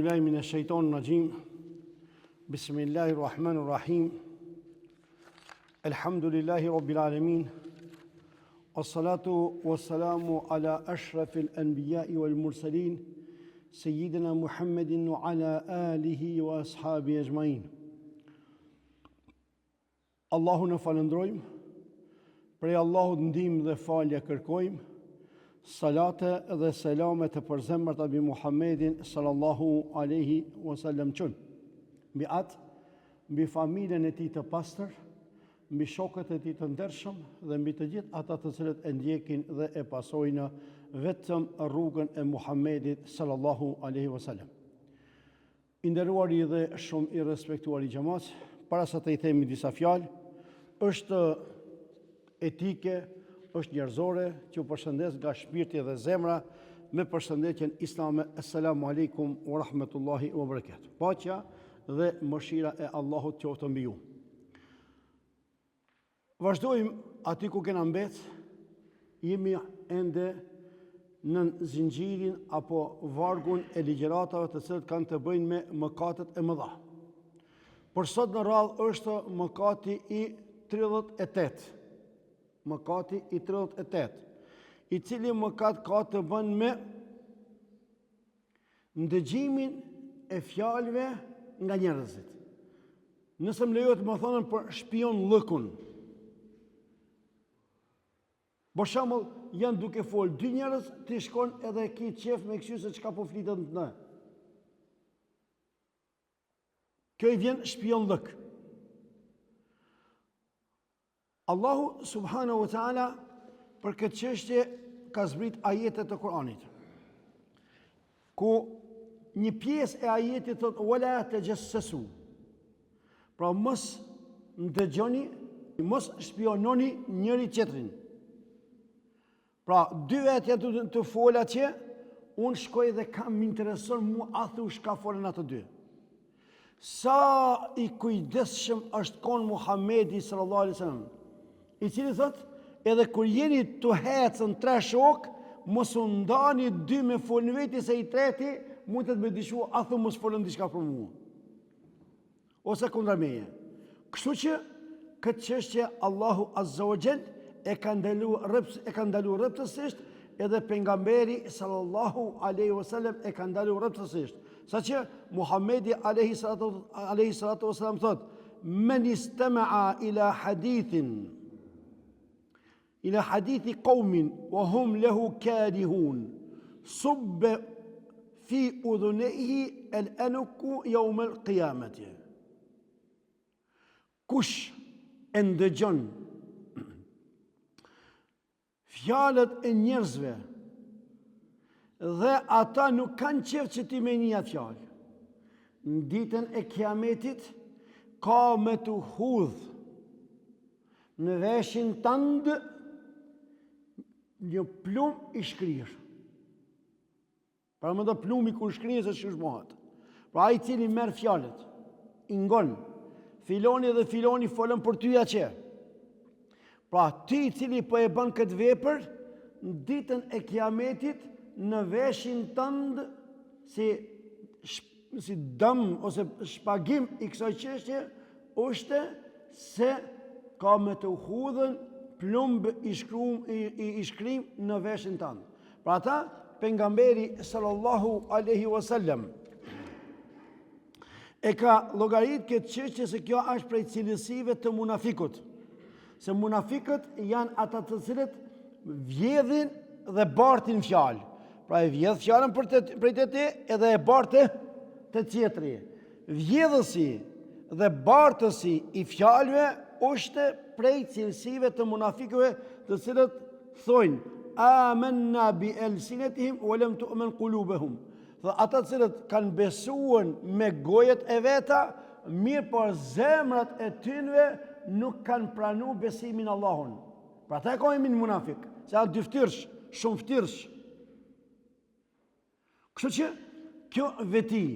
billahi minash shaitanir rajim. Bismillahir rahmanir rahim. Alhamdulillahi rabbil alamin. Wassalatu wassalamu ala ashrafil anbiya'i wal mursalin, sayyidina Muhammedin wa ala alihi wa ashabihi ajma'in. Allahun e falëndrojmë, prej Allahut ndihmë dhe falje kërkojmë. Salate dhe selame të përzemërt mbi Muhammedin sallallahu alaihi wasallam qënë, mbi atë, mbi familjen e tij të pastër, mbi shokët e tij të ndershëm dhe mbi të gjithë ata të cilët e ndjekin dhe e pasojnë vetëm rrugën e Muhammedit sallallahu alaihi wasallam. I nderuari dhe shumë i respektuari xhamat, para se të i themi disa fjalë, është etike, është njerëzore, që u përshëndes nga shpirti dhe zemra me përshëndetjen islame. Assalamu alaikum wa rahmatullahi wa barakatuh. Paqja dhe mëshira e Allahut qoftë mbi ju. Vazhdojmë aty ku kena mbet, jemi ende në zinxhirin apo vargun e ligjëratave të cilët kanë të bëjnë me mëkatet e mëdha. Por sot në radhë është mëkati i 38. Mëkati i 38, i cili mëkat ka të bën me ndëgjimin e fjalëve nga njerëzit. Nëse më lejohet më thonën për shpion lëkun. Për shembull, janë duke fol dy njerëz, ti shkon edhe ki qef me kështu se çka po flitet në. Kjo i vjen shpion lëk. Allahu subhanahu wa ta'ala për këtë çështje ka zbrit ajete të Kur'anit, ku një pjesë e ajetit thot wala tajassasu. Pra mos ndëgjoni, mos shpiononi njëri tjetrin. Pra dy vetja të fola që unë shkoj dhe kam intereson mu athu shka folen ato dy. Sa i kujdesshëm është kon Muhamedi sallallahu alaihi wasallam, i cili thot, edhe kur jeni të hecën tre shok, mos u ndani dy me folën veti, se i treti mund të me dishua, a thë mos folën diçka për mua. Ose kundra meje. Kështu që, këtë çështje Allahu Azza wa Jall e ka ndalu rreptësisht, edhe pejgamberi sallallahu alaihi wasallam e ka ndalu rreptësisht. Saqë Muhamedi alaihi salatu wasallam thot, men istama'a ila hadithi qaumin wa hum lahu karihun subba fi udhunihi al-anqu yawm al-qiyamati. Kush e ndëgjon fjalët e njerëzve dhe ata nuk kanë qef që ti me një atë fjalë, në ditën e kiametit ka me të hudh në veshin tënd një plum i shkrirë. Pra më do plumi kur shkrirë se shëshmohat. Pra ai cili merr fjalët, i ngon, filoni dhe filoni folën për ty që. Pra ti cili po e bën këtë vepër, në ditën e kiametit, në veshin tënd si dëm ose shpagim i kësaj çështje, është se ka me të hudhën plumb i shkrim në veshin tënd. Pra ata, pejgamberi sallallahu alaihi wasallam e ka llogarit këtë çështje se kjo është prej cilësive të munafikut. Se munafikët janë ata të cilët vjedhin dhe bartin fjalë. Pra e vjedh fjalën prej te edhe e barte të tjetri. Vjedhësi dhe bartësi i fjalëve është prej cilësive të munafikëve, të cilët thojnë amanna bi alsinatihim wa lam tu'min qulubuhum. Dhe ata të cilët kanë besuar me gojet e veta, mirë por zemrat e tyre nuk kanë pranuar besimin Allahun. Pra ata ka emrin munafik, se janë dy ftyrsh, shumë ftyrsh. Kështu që kjo veti,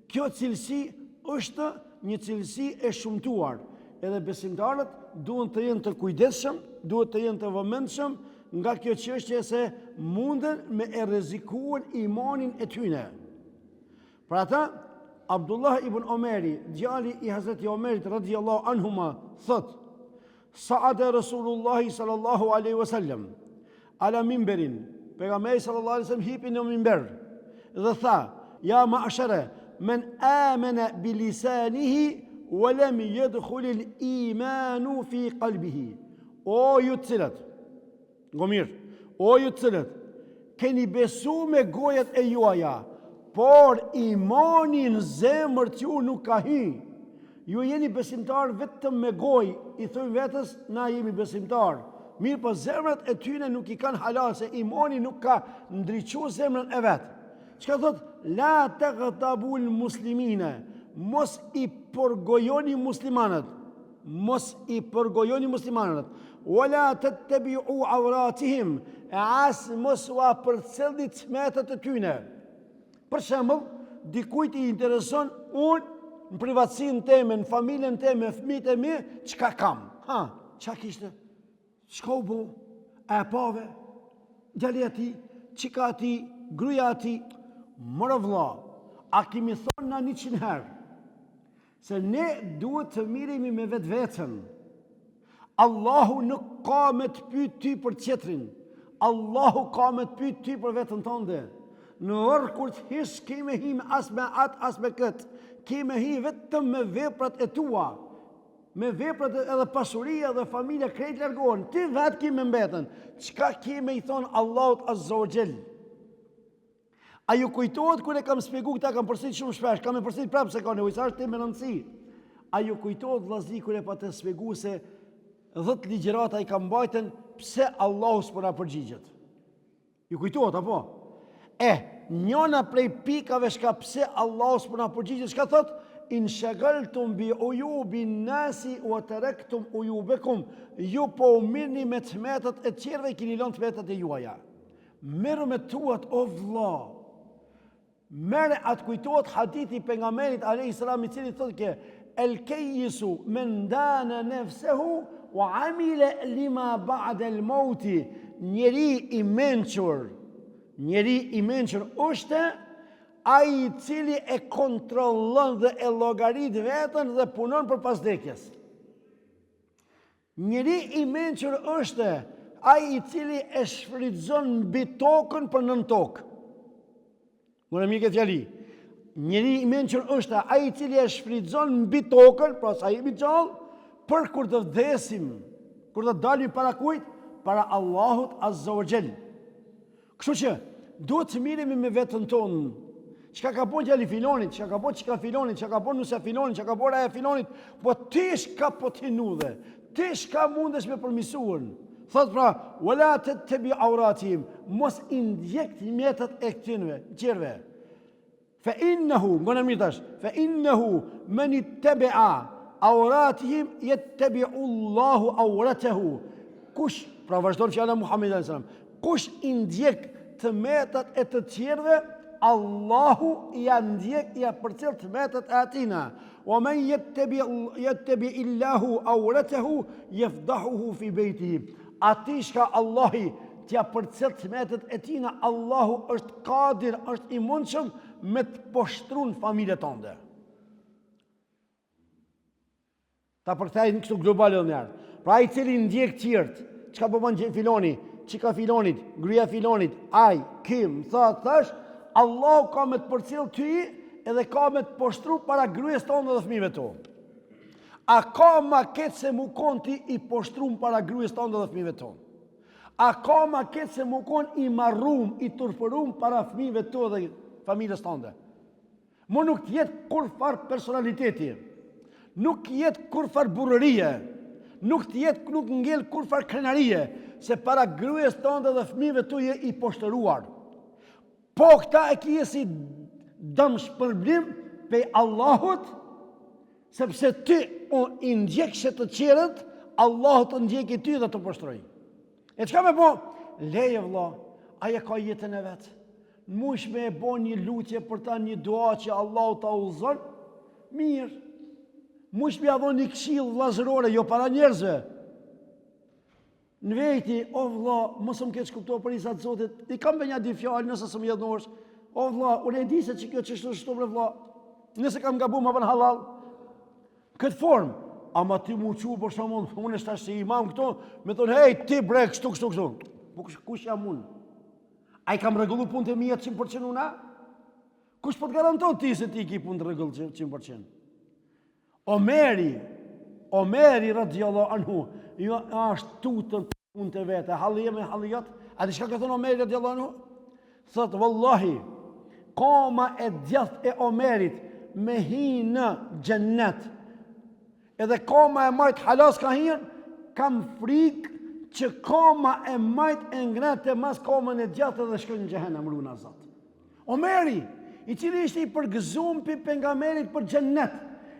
kjo cilësi është një cilësi e shumtuar. Edhe besimtarët duhet të jenë të kujdesshëm, duhet të jenë të vëmendshëm nga kjo çështje se munden me e rrezikuar imanin e tyre. Për ata, Abdullah ibn Omeri, djali i Hazreti Omerit radhiyallahu anhuma, thot: Sa'ada Rasulullahi sallallahu alaihi wasallam ala mimberin. Pejgamberi sallallahu alaihi wasallam hipi në mimber dhe tha: Ja ma'ashara man amana bi lisanihi wa lam yadkhul al-iman fi qalbihi. O ju të cilët, o ju të cilët keni besu me gojat e juaja, por imani në zemër t'ju nuk ka hy. Ju jeni besimtar vetëm me gojë, i thojnë vetës, na jemi besimtar. Mirë, po zemrat e tyne nuk i kanë halal, se imani nuk ka ndriçu zemrën e vetë. Çka thot? La tagtabul muslimine, mos i përgojoni muslimanët, wala tattabi'u awratihim, as mos ua përcjellni tmetat e tyne. Për shembull, dikujt i intereson unë në privatësinë teme, në familjen teme, fëmijët e mi, çka kam? Çka kishte? Çka u bë? A e pave? Djali ati, çika ati, gruaja ati, mërë vlla, a kemi thonë na 100 herë se ne duhet të miremi me vetveten. Allahu nuk ka me të pyet ty për tjetrin. Allahu ka me të pyet ty për veten tënde. Në orë kur të hish, keme hi me as me atë, as me këtë. Keme hi vetëm me veprat e tua. Me veprat edhe pasuria dhe familja krejt largohen. Ti vetë keme mbetën. Çka keme i thonë Allahut Azza wa Jall? A ju kujtohet kur e kam spjegu këta, kam përsit shumë shpesh, kam e përsit prapë se ka nevojë, sa është ti me rëndësi. A ju kujtohet vllazni kur e pa të spjegu se 10 ligjërata i kam mbajtën, pse Allahu s'po na përgjigjet? Ju kujtohet apo? Njëna prej pikave shka pse Allahu s'po na përgjigjet, shka thot? In shagaltum bi ujubin nasi wa taraktum ujubekum, ju po u mirni me tmetat e tjerëve, kini lënë tmetat e juaja. Merru me tuat o vlla. Merë atë kujtohet hadithi pejgamberit alayhis salam, i cili thotë ke el kayyisu men dana nafsehu wa amila lima ba'da al mauti. Njeri i mençur është ai i cili e kontrollon dhe e llogarit veten dhe punon për pas vdekjes. Njeri i mençur është ai i cili e shfrytëzon mbi tokën për nën tokë. Mëre mirë këtë fjali. Njeri i mençur është ai i cili e shfrytëzon mbi tokën, pra sa jemi gjallë, për kur të vdesim, kur të dalim para kujt? Para Allahut Azza wa Jall. Kështu që duhet të miremi me veten tonë. Çka ka bën djali filonit, çka ka bën çka filonit, çka ka bën nusa filonit, çka ka bën ajo filonit, po ti shka po ti nudhe. Ti shka mundesh me përmisuën. Thot pra, wala tattabi awratihim, mos i ndjek mjetat e këtyre. Fa innahu, ngona mirë tash, fa innahu man ittaba'a awratihim yattabi'u Allahu awratahu. Kush, pra vazhdon fjala Muhamedi sallallahu alaihi wasallam, kush i ndjek të metat e të tjerëve, Allahu ja ndjek, ja përcjell të metat e atina. Wa man yattabi illahu awratahu yafdahuhu fi baytihi. Ati shka Allahi t'ja përcjell të metat e tina, Allahu është kadir, është i mundshëm me të poshtrun familje tënde. Ta përkthej në kështu globale dhe njerë. Pra ai cili ndjek tjertë, çka po bën filoni, çika filonit, gruaja filonit, ai, kim, thash, Allahu ka me të përcjell ty edhe ka me të poshtru para gruajes tonë dhe fëmijëve tu. A ka ma ketë se mu konë ti i poshtrum para gruajes tonë dhe fëmijëve tonë? A ka ma ketë se mu konë i marrum, i turpërum para fëmijëve tu dhe familjes tonë? Mu nuk tjetë kur farë personaliteti, nuk jetë kur farë burërie, nuk ngell kur farë krenarie, se para gruajes tonë dhe fëmijëve tu je i poshtëruar. Po këta e kje si dëm shpërblim pe Allahut, sepse ty i ndjekëshe të qerët, Allahut të ndjek i ty dhe të poshtroj. E qka me po? Leje vlla, aja ka jetën e vetë. Mush me e bo një lutje për ta, një dua që Allahut ta udhëzon, mirë. Mush me adhon një këshill vllazërore, jo para njerëzve. Në veti, o vlla, mos më keq kuptoj për isat Zotit, i kam një di fjalë nëse s'më jetosh, O vlla, unë e di se që kjo çështë është për vlla. Nëse kam gabuar më bën halal. Këtë formë, ama ti mu qu për shembull, unë tash si imam këto, me thonë, hey, ti bre kështu. Po kush jam unë? Ai kam rregullu punët e mia 100% unë? Kush po të garanton ti se ti ke punë të rregull 100%? Omeri radhiyallahu anhu, jo është tutën punët e vete, hallije me hallijat. A di çka ka thënë Omeri radhiyallahu anhu? Thot wallahi, koma e djathtë e Omerit me hi në xhennet. Edhe koma e majt halas ka hien, kam frikë që koma e majt e ngrete mas komën e gjatë dhe shkojnë në xhehenem runa Zot. Omeri, i cili ishte i përgëzuar pi pejgamberit për xhennet,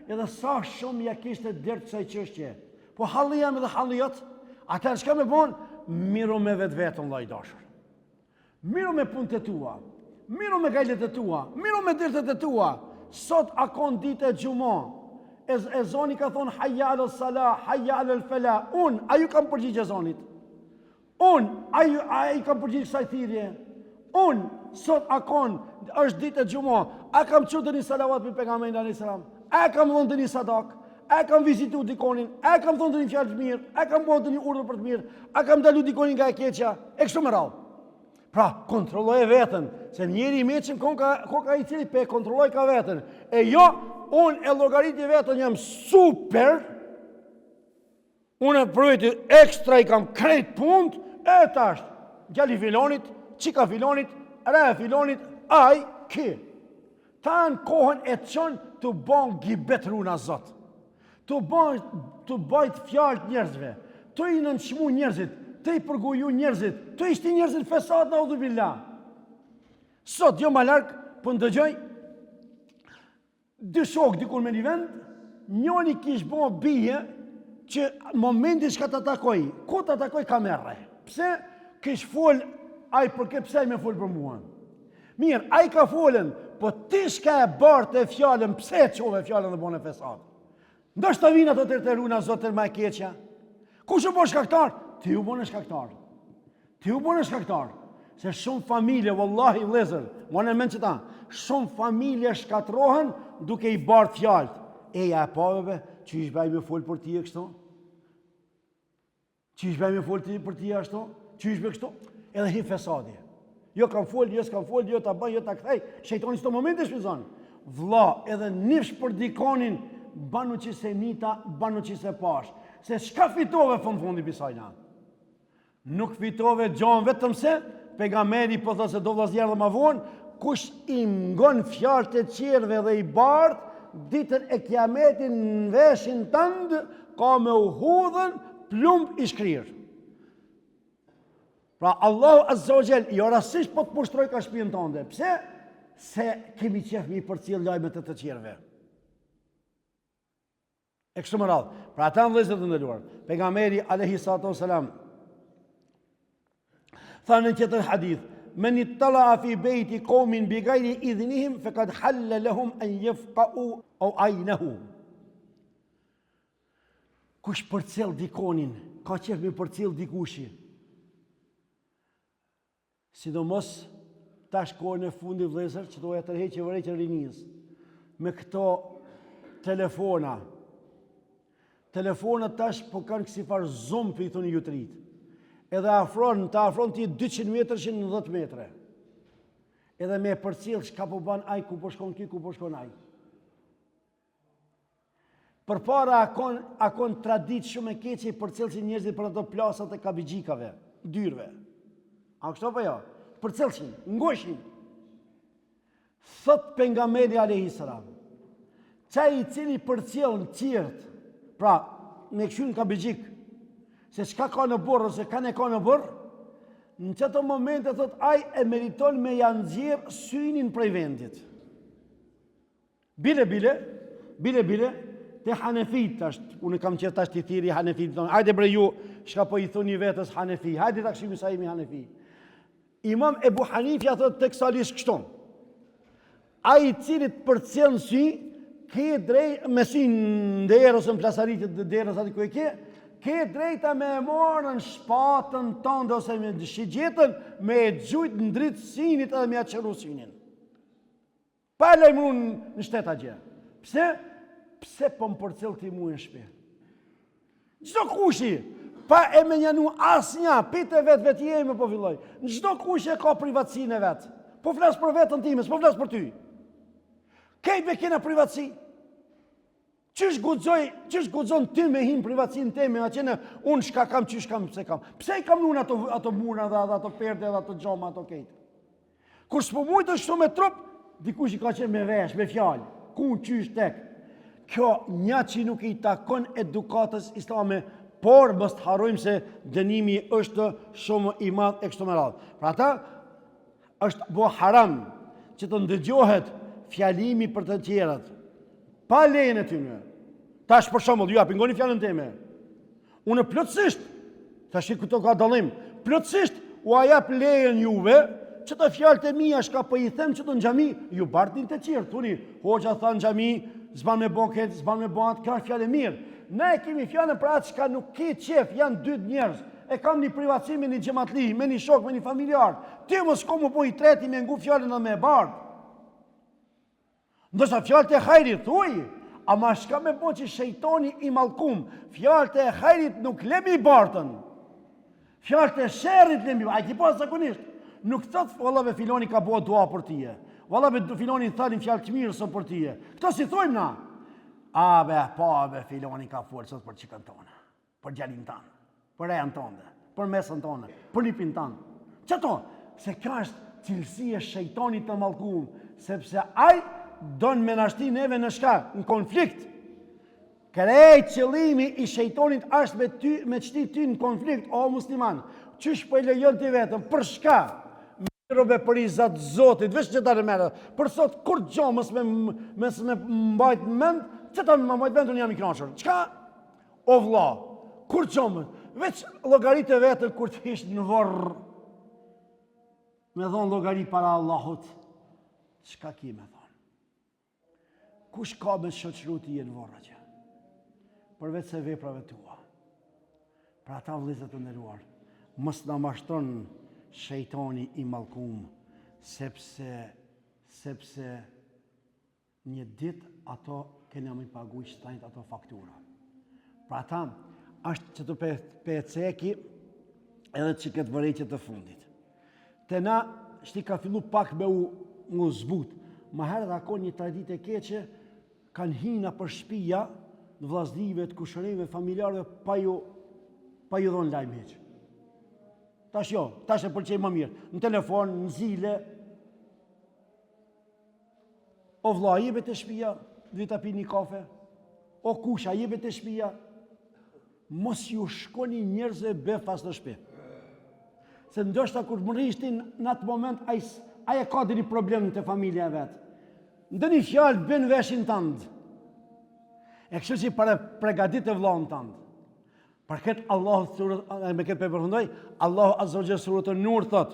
edhe sa shumë ja kishte dert kësaj çështje. Po hallijam edhe hallijat, ata çka më bën? Miru me vetveten vllai dashur. Miru me punët e tua, miru me gajlet e tua, miru me dertet e tua. Sot akon ditë e xhumo. Ezoni ka thonë hayya ala salah, hayya ala fala. A ju kam përgjigj ezonit. A ju kam përgjigj kësaj thirrje. Sot akon është ditë e xhumo. A kam çuar një salavat me pejgamberin alayhis salam. A kam dhënë një sadak. A kam vizituar dikonin. A kam thonë një fjalë të mirë. A kam bërë një urdhër për të mirë. A kam dalu dikonin nga e keqja. E kështu me radhë. Pra, kontrolloj veten, se njeri i meçëm koka i cili pe kontrolloj ka veten. E jo, unë e llogaritje veten jam super. Unë projeti ekstra i kam krejt punt, e tash, gjali filonit, çika filonit, re filonit, ai ki. Ta në kohën e çon të bën gibet runa Zot. Të bajt fjalë njerëzve, të i nënçmu njerëzit, të i përgoju njerëzit, të ishti njerëzit fesat në audhu billah. Sot, jo ma larkë, për ndëgjoj, dy shokë dikun me një vend, njoni kishë bo bije që momenti shka të atakoj, ku të atakoj kamerë. Pse kishë folë, aj përke pse me folë për mua. Mirë, aj ka folën, po ti shka e bartë e fjallën, pse e qove fjallën dhe bone fesat. Ndështë të vinë ato të rruna zotër ma e keqja. Ku që bo shkaktar? Ti u bone shkaktar. Se shumë familje, wallahi vëllezër, më në mend që ta, shumë familje shkatrohen duke i bartë fjallët. Eja e paveve, që ish baj me folë për ti e kështu? Që ish baj me folë për ti e ashtu? Që ish baj kështu? Edhe hi fesadi. Jo kam folë, jo s'kam folë, jo ta bëj, jo ta kthej. Shejtoni s'to momente shpizon. Vlla, edhe nifsh për dikonin, banu që se nita, banu që se pash. Se shka fitove fundi pisajna? Nuk fitove gjon vetëm se pejgamberi po thotë se do vllazëri më vonë, kush i ngon fjalët e qerve dhe i bardh, ditën e kiametit në veshin tënd ka me u hudhën plumb i shkrirë. Pra Allahu Azza wa Jall jo rastisht po të pushtroj ka shtëpinë tënde. Pse? Se kemi qef mi përcjell lajmet e të qerve. E kështu me radhë. Pra ata vëllezër të nderuar, pejgamberi alayhi salatu wasalam thanë në tjetër hadith, men ittala fi beyti qaumin bighayri idhnihim faqad halla lahum an yafqa'u aw aynahu. Kush përcjell dikonin, ka qef me përcjell dikushi. Sidomos tash kohën e fundit vëllezër, që doja të tërheqë vërejtën rinis. Me këto telefona. Telefonat tash po kanë kësi farë zompi i thoni ju të rritë. Edhe ta afron ti 200 metrë që në 10 metre. Edhe me përcjell çka po bën ai, ku po shkon ki, ku po shkon ai. Përpara akon tradit shumë e keqe i përcjellsin njerëzit për ato plasat e kabigjikave, dyrve. A kështu apo jo? Përcjellsin, ngoshin. Thot pejgamberi alayhis salam, çai i cili përcjell në qirt, pra me këshyn kabigjik, se çka ka në borë ose ka në borë, në çato momente thot ai e meriton me ja nxjerr synin prej vendit. Bile, te Hanefit tash, unë kam qenë tash ti thiri Hanefit, hajde bre ju, çka po i thoni vetës Hanefi, hajde ta kishim sa jemi Hanefi. Imam Ebu Hanifja thot teksalisht kështu. Ai i cili përcjell sy, ke drejt me sy në derë ose në plasaritë të derës aty ku e ke drejta me e morën shpatën tënde ose me shigjetën me e gjujt në dritë sinit edhe me e qëru sinin. Pa e lajmëru në shteta gjë. Pse? Pse po më përcel ti mu në shpi? Çdo kushi, pa e me njanu asnja, pite vetë jemi po filloj. Në çdo kushi e ka privatësinë e vetë. Po flas për vetën time, s'po flas për ty. Kejtve kena privatësi. Qysh guxon ti me him privatësinë teme, atjene unë shka kam, qysh kam, pse kam. Pse i kam nun ato mura dhe ato perde dhe ato gjoma, ato kejtë. Kur s'po mujtë është me trup, dikush i ka qenë me vesh, me fjalë. Ku qysh tek. Kjo një që nuk i takon edukatës islame, por mos të harrojmë se dënimi është shumë i madh e kështu me radhë. Pra ata është bo haram që të ndëgjohet fjalimi për të tjerat, pa lejen e tyre. Tash për shembull, ju pingoni fjalën time. Unë plotësisht, tash këto ka dallim, plotësisht u jap lejen juve që të fjalët e mia shka po i them që të në xhami, ju bardhin të qirë, thuni, hoxha tha në xhami, zban me boket, zban me boat, ka fjalë mirë. Ne kemi fjalën për atë që nuk ke qef, janë 2 njerëz. E kam një privatësi me një xhamatli, me një shok, me një familjar. Ti mos shko më po i treti me ngu fjalën dhe me bardh. Ndoshta fjalët e hajrit thuj, ama shka me bo që shejtoni i mallkum, fjalët e hajrit nuk lemi i bartën. Fjalët e sherrit lemi, a ki pas zakonisht. Nuk thot vallave filoni ka bua dua për tije. Vallave filoni thanin fjalë të mirë sot për tije. Këto si thojmë na? Be filoni ka folë sot për çikën tonë, për djalin tanë, për rejan tonë, për mesën tonë, për nipin tanë. Çato? Se kjo është cilësi e shejtonit të mallkuar, sepse ai don me na shti neve në shka, në konflikt. Krejt qëllimi i shejtonit është me qti ty në konflikt, o musliman. Qysh po i lejon ti vetëm, për shka? Mirove për i zatë zotit, vesh që ta rëmerë, për sot kur gjo mësë me mbajt mend, që ta me mbajt mend, unë jam i knashër. Qka? O vla, kur gjo mësë, veç logarit e vetën kur të ishtë në vorë, me thonë logarit para Allahut, qka ki me thonë? Kush ka me shoqëru ti jenë vorë që? Përveç se veprave tua. Pra ta vlizet të ndëruar, mos na mashtron shejtoni i mallkum, sepse një ditë ato kena me pagu shtajnë ato faktura. Pra ta është që të peceki edhe që këtë vërejtje të fundit. Te na shti ka fillu pak me u zbut. Ma herët ako një tradit e keqe kanë hina për shpija në vllaznive, të kushërive, familjarëve, pa ju dhonë lajmë heqë. Tash jo, tash e pëlqej më mirë. Në telefon, në zile. O vlla, jebe të shpia, dhita pi një kafe. O kusha, jebe të shpia. Mos ju shkoni njerëzve befas në shpi. Se ndoshta kur më rishtin në atë moment, aje ka dhe një problem të familja vetë. Ndë një fjalë ben veshin tëndë. E kështu që para pregadit e vllahun tënd. Për këtë Allahu me këtë përfundoj, Allahu Azza wa Jalla surën Nur thot: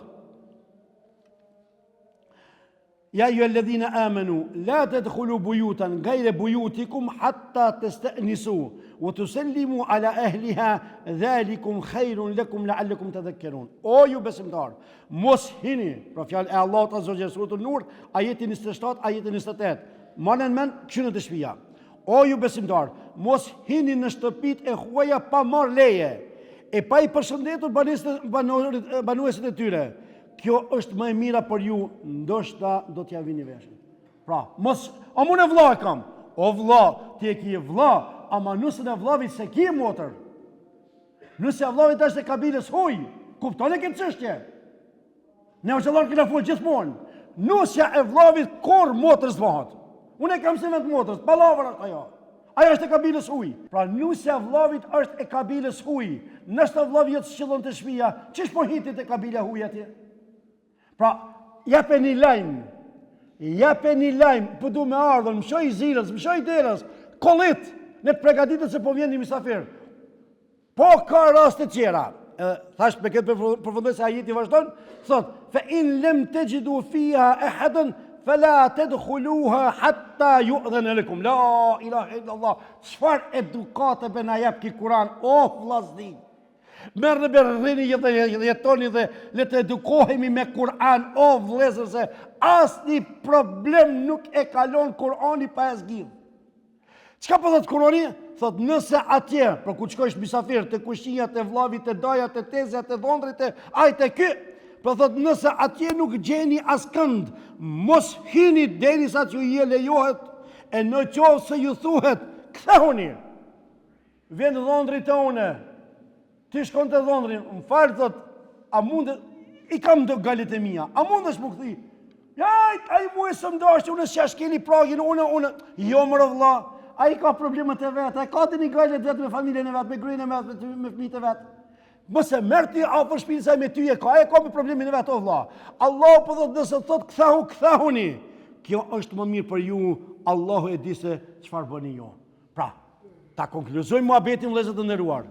Ya ayyuhalladhina amanu la tadkhulu buyutan ghayra buyutikum hatta tasta'nisu wa tusallimu ala ahliha dhalikum khairun lakum la'allakum tadhakkarun. O ju besimtar, mos hini, për fjalë e Allahut Azza wa Jalla surën Nur, ajeti 27, ajeti 28. Malen men çunë të shtëpia. O ju besimtar, mos hini në shtëpit e huaja pa marrë leje, e pa i përshëndetur banuesit e tyre. Kjo është më e mira për ju, ndoshta do t'ja vini veshin. Pra, mos, a mu në vlla e kam? O vlla, ti e ki vlla, ama nusën e vllavit se ki motër. Nusë e vllavit është e kabilës huj, kupton e këtë çështje. Ne o qëllar këna full gjithmonë. Nusja e vllavit kur motër zbahat. Unë e kam se vetë motërës, palavra ajo. Ajo është e kabilës huj. Pra nusja e vllavit është e kabilës huj. Nështë vllavi jetë shqillon të shpia, çish po hitit e kabila huj atje? Pra, jape një lajmë, po du me ardhën, më shoj zilës, më shoj derës, kollit, ne të pregaditët se po vjen një misafir. Po ka raste tjera. Thash me këtë përfundoj se ajeti vazhdon, thot, fe in lem të gjidu fiha e hadën, fela tadkhuluha hatta yu'dhana lakum. La ilaha illallah. Çfarë edukate be na jap ki Kur'an, o vllazni. Merrni me rrini jetoni dhe le të edukohemi me Kur'an, o vëllezër, se asnjë problem nuk e kalon Kur'ani pa e zgjidhur. Çka po thot Kur'ani? Thot nëse atje, për ku shkojsh mysafir, të kushinjat, të vllavit, të dajat, të tezjat, të dhondrit, të ajt e ky, po thot nëse atje nuk gjeni askënd, mos hini derisa që ju lejohet, e në qovë se ju thuhet, kthehuni. Vjen dhondri tone, ti shkon të dhondrin, më falë, thot, a mundet, i kam të galit e mia, a mundesh më këthi? Jajt, a i mu e së mdashtë, unë s'ja shkeli pragin, unë, jo mërë vlla, a i ka problemet e vetë, a i ka të një galit vetë me familjen e vetë, me grynë e vetë, me fëmijët e vetë. Mëse mërë ti afër shpinë se me ty e ka me problemin e vetë, o vlla. Allah po thot nëse thot kthehuni. Kjo është më mirë për ju, Allahu e di se çfarë bëni ju. Pra, ta konkluzojmë muhabetin vëllezër të nderuar.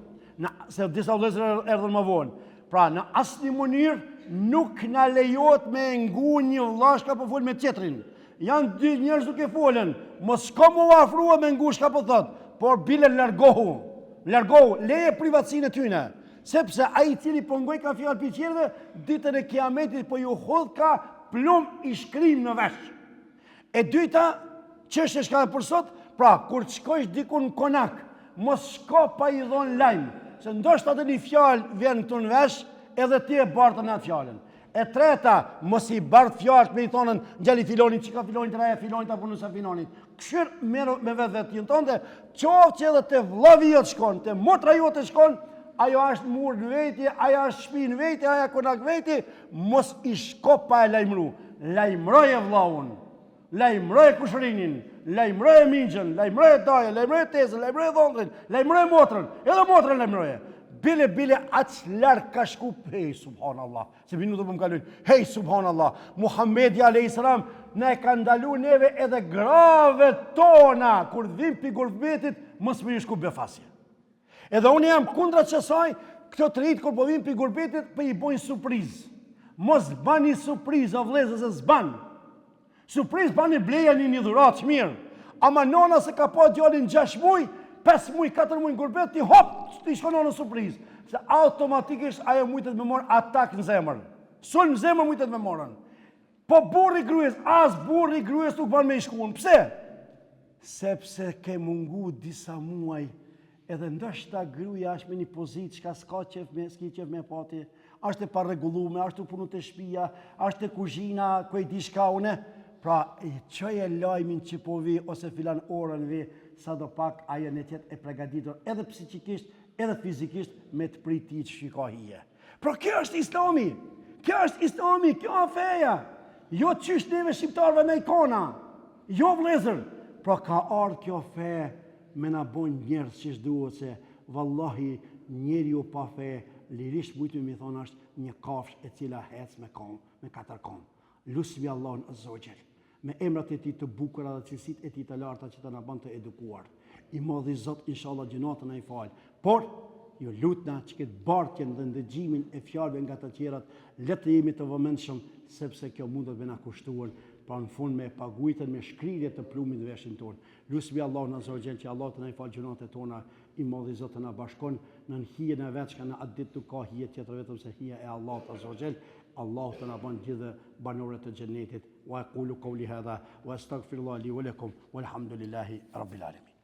Se disa vëllezër erdhën më vonë. Pra, në asnjë mënyrë nuk na lejohet me ngu një vllashka po fol me tjetrin. Janë dy njerëz duke folën, mos shko mu afrua me ngu shka po thot, por bile largohu, leje privatësinë e tyne. Sepse ai i cili po ngoj ka fjalë për tjerëve, ditën e kiametit po ju hodh ka plum i shkrim në vesh. E dyta, çështja shka për sot, pra kur të shkojsh diku në konak, mos shko pa i dhon lajm, se ndoshta të një fjalë vjen këtu në vesh, edhe ti e bartën atë fjalën. E treta, mos i bart fjalët me i thonën gjali filonit, çka filonit raja filonit apo nëse filonit. Këshir merr me vetë tonë, qoftë që edhe te vllavi jot shkon, te motra jote shkon, ajo është mur në veti, ajo është shtëpi në veti, ajo konak veti, mos i shko pa e lajmëru. Lajmëroje vllaun, lajmëroje kushrinin, lajmëroje minxhën, lajmëroje dajën, lajmëroje tezën, lajmëroje dhondrin, lajmëroje motrën, edhe motrën lajmëroje. Bile aq larg ka shku, hej subhanallah, se minutë po më kalojnë, hej subhanallah, Muhamedi alayhis salam na e ka ndaluar neve edhe grave tona kur vim pi gurbetit mos më shku befasje. Edhe unë jam kundra qësaj, këto të rritë kur po vim pi gurbetit për i bojnë surprizë. Mos bani surprizë, o vëllezër, se s'ban. Surprizë bani bleja një dhuratë shmirë. Ama nona se ka po djalin 6 muj, 5 muj, 4 muj në gurbet, ti hop, ti shkono në surprizë. Se automatikisht ajo mujtet me morë atak në zemër. Sul në zemër mujtet me morën. Po burri gryes, as burri gryes nuk ban me i shkuën. Pse? Sepse ke mungu disa muaj, edhe ndoshta gruaja është me një pozitë që s'ki qef me pati, është e parregullume, është të punu të shtëpia, është të kuzhina, ku e di shka une. Pra, çoje lajmin që po vi, ose filan orën vi, sa do pak ajo në tjetë e pregaditur, edhe psikikisht, edhe fizikisht, me të priti që shiko hije. Pra, kjo është islami, kjo është feja. Jo qysh neve shqiptarve me ikona, jo vlezër. Pra, ka ardhë kjo fe, me na bon njerës që shduhet se vallahi njeri u pa fe, lirisht mujtë me thonë është një kafsh e cila hec me 4 kom. Lusmi Allahun azza wa jall, me emrat e tij të bukura dhe cilësitë e tij të larta që të na bën të edukuar. I modhi Zot inshallah gjinatën ai fal. Por ju lutna që këtë bartjen dhe ndëgjimin e fjalëve nga të tjerat, le të jemi të vëmendshëm sepse kjo mund të na kushtuar pa në fund me pagujtën me shkrirje të plumit në veshin tonë. Lusmi Allahun azza wa jall që Allah të na fal gjinatën tona, i modhi Zot të na bashkon në hijen e vet, që në atë ditë nuk ka hije tjetër vetëm se hija e Allahut azza wa jall. Allah të na bën gjithë banorët të xhenetit. Wa aqulu qawli hadha wa astaghfirullaha li wa lakum walhamdulillahi rabbil alamin.